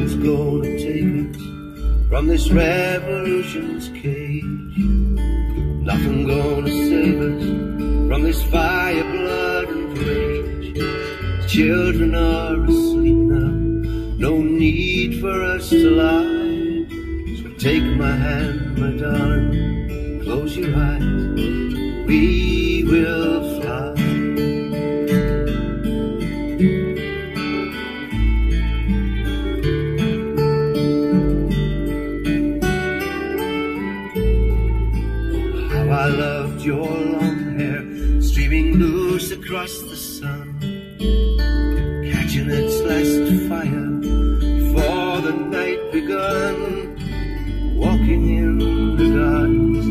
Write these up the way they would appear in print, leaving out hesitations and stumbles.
Nothing's gonna take us from this revolution's cage. Nothing gonna save us from this fire, blood and rage. The children are asleep now, no need for us to lie. So take my hand, my darling, close your eyes, we will fly. I loved your long hair streaming loose across the sun, catching its last fire before the night begun. Walking in the gardens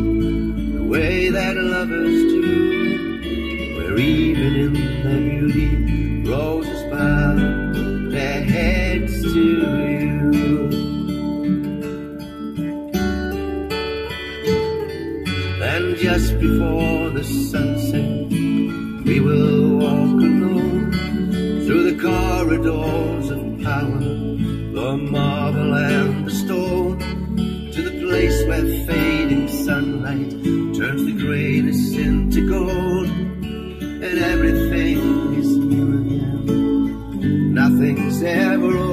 the way that lovers do, where even in their beauty roses bow their heads to you. And just before the sunset, we will walk alone through the corridors of power, the marble and the stone, to the place where fading sunlight turns the grayness into gold, and everything is new again. Nothing's ever old.